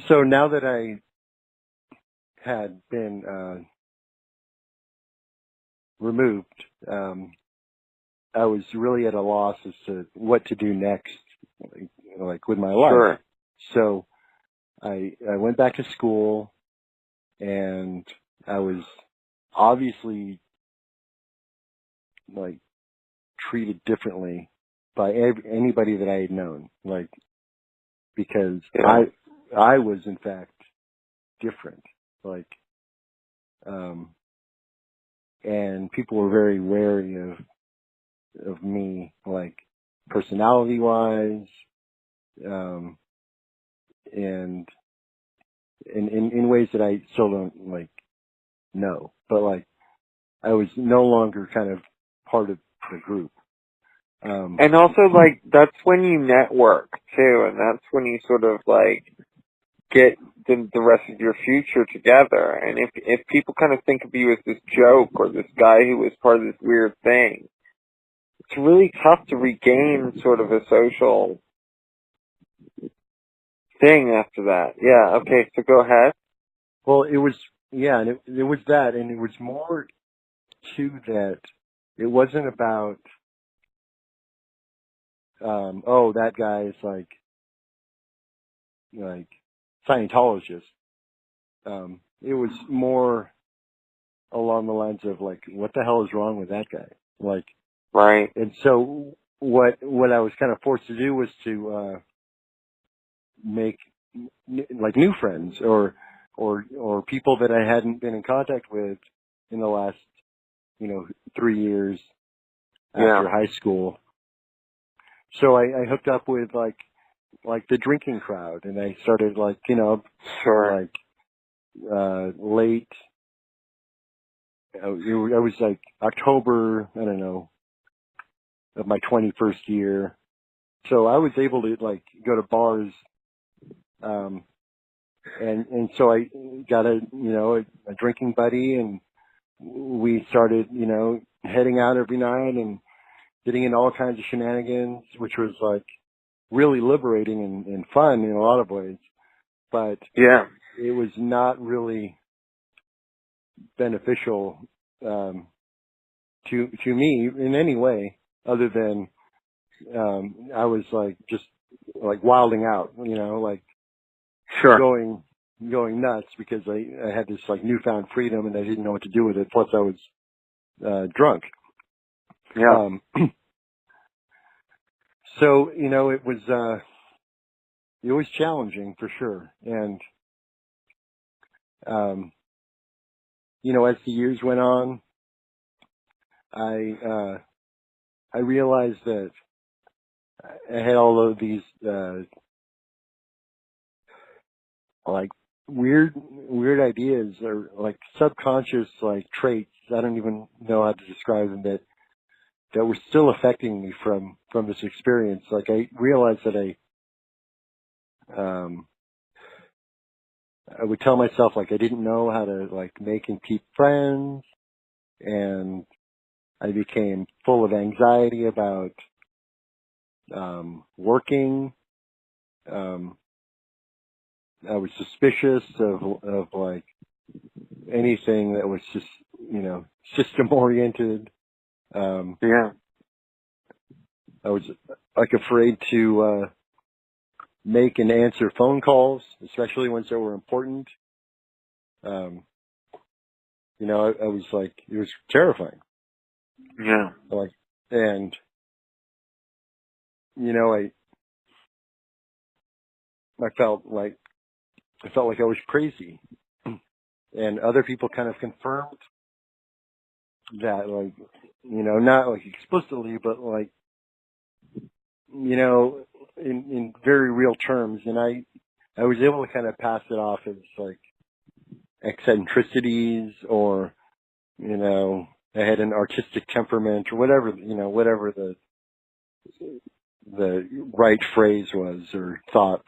So now that I had been removed, I was really at a loss as to what to do next, like with my life. Sure. So I went back to school, and I was obviously like treated differently by anybody that I had known, like, because I was in fact different, like, and people were very wary of me, like, personality wise, and in ways that I still don't like know, but like I was no longer kind of part of the group. And also, like, that's when you network too, and that's when you sort of like get the rest of your future together. And if people kind of think of you as this joke or this guy who was part of this weird thing, it's really tough to regain sort of a social thing after that. Yeah. Okay. So go ahead. Well, it was, yeah, and it was that, and it was more to that. It wasn't about, oh, that guy is like Scientologist. It was more along the lines of like, what the hell is wrong with that guy? Like, Right. and so what I was kind of forced to do was to make like new friends or people that I hadn't been in contact with in the last 3 years after high school. So I hooked up with like the drinking crowd, and I started like Sure. like late. I was like October, I don't know, of my 21st year. So I was able to like go to bars, and so I got a drinking buddy, and we started heading out every night and getting into all kinds of shenanigans, which was like really liberating and fun in a lot of ways. But it was not really beneficial to me in any way, other than I was like just like wilding out, like going nuts because I had this like newfound freedom and I didn't know what to do with it. Plus I was drunk. So it was challenging for sure, and as the years went on, I realized that I had all of these like weird ideas or like subconscious like traits. I don't even know how to describe them that were still affecting me from this experience. Like I realized that I would tell myself like I didn't know how to like make and keep friends, and I became full of anxiety about working. I was suspicious of like anything that was just system oriented. I was like afraid to make and answer phone calls, especially ones that were important. I was like, it was terrifying. Like, and I felt like I was crazy, and other people kind of confirmed that, like, not like explicitly, but like, in very real terms. And I was able to kind of pass it off as like eccentricities, or, I had an artistic temperament, or whatever, whatever the right phrase was or thought.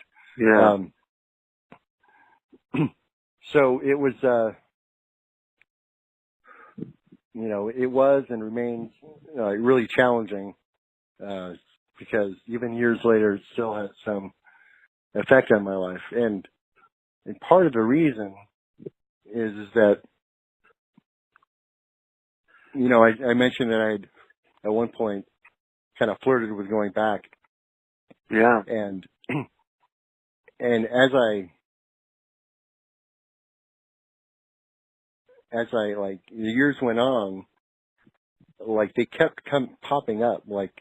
So it was, it was and remains really challenging, because even years later, it still has some effect on my life. And And part of the reason is that, you know, I mentioned that I'd at one point kind of flirted with going back. Yeah. And as I like the years went on, like they kept popping up. Like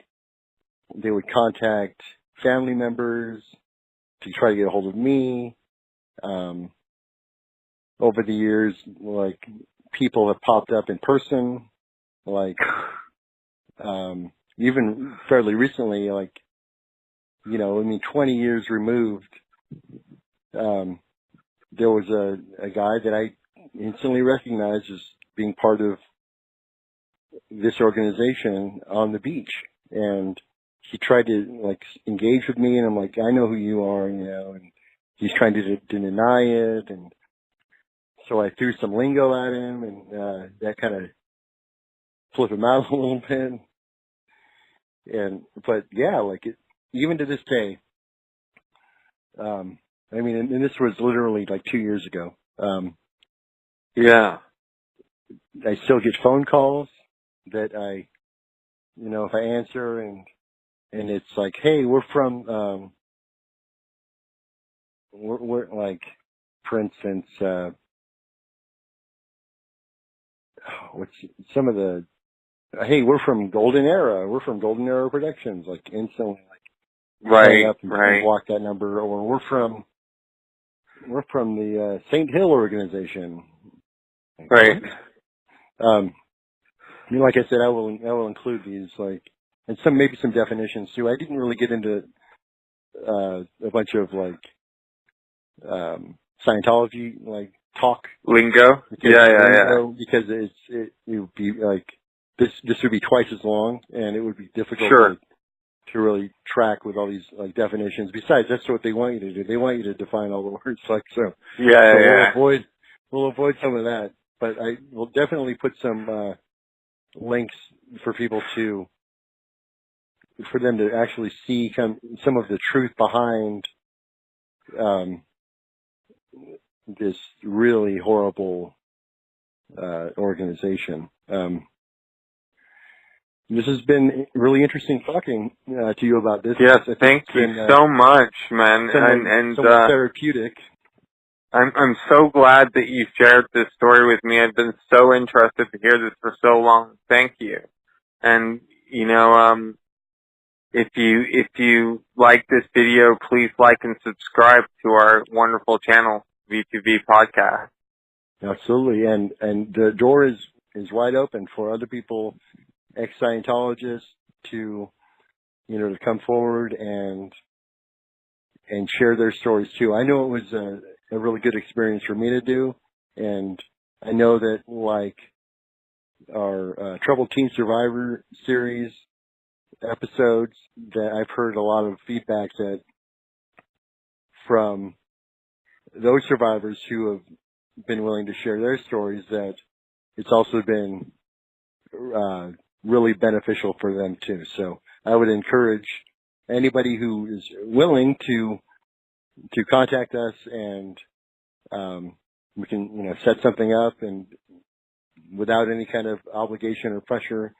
they would contact family members to try to get a hold of me. Over the years, like people have popped up in person, like even fairly recently, like, you know, I mean, 20 years removed, there was a guy that I instantly recognized as being part of this organization on the beach. And he tried to like engage with me, and I'm like, I know who you are, you know, and he's trying to deny it. And so I threw some lingo at him, and that kind of flipped him out a little bit. But yeah, like even to this day, I mean, and this was literally like 2 years ago. Yeah. I still get phone calls that you know, if I answer and it's like, hey, we're from, we're like, for instance, what's some of the, hey, we're from Golden Era. We're from Golden Era Productions. Like instantly, like, Right. up and block that number. Or we're from the St. Hill organization. Right. You know, like I said, I will include these, like, and maybe some definitions too. I didn't really get into a bunch of like Scientology like talk lingo. Yeah. Because it would be like this would be twice as long, and it would be difficult to really track with all these like definitions. Besides, that's what they want you to do. They want you to define all the words, like so. Yeah. We'll avoid some of that, but I will definitely put some links for people for them to actually see some of the truth behind this really horrible organization. This has been really interesting talking to you about this. Yes, thank you so much, man. And therapeutic. I'm so glad that you shared this story with me. I've been so interested to hear this for so long. Thank you. And you know, if you like this video, please like and subscribe to our wonderful channel, V2V Podcast. Absolutely, and the door is wide open for other people, ex-Scientologists, to come forward and share their stories too. I know it was a really good experience for me to do, and I know that like our Troubled Teen Survivor series episodes, that I've heard a lot of feedback that from those survivors who have been willing to share their stories, that it's also been really beneficial for them too. So I would encourage anybody who is willing to contact us, and we can set something up, and without any kind of obligation or pressure.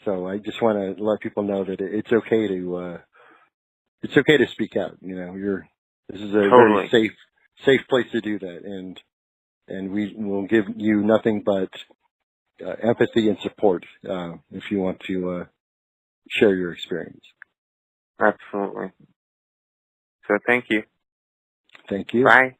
So I just want to let people know that it's okay to speak out. This is a very safe place to do that, and we will give you nothing but empathy and support if you want to share your experience. Absolutely. So thank you. Thank you. Bye.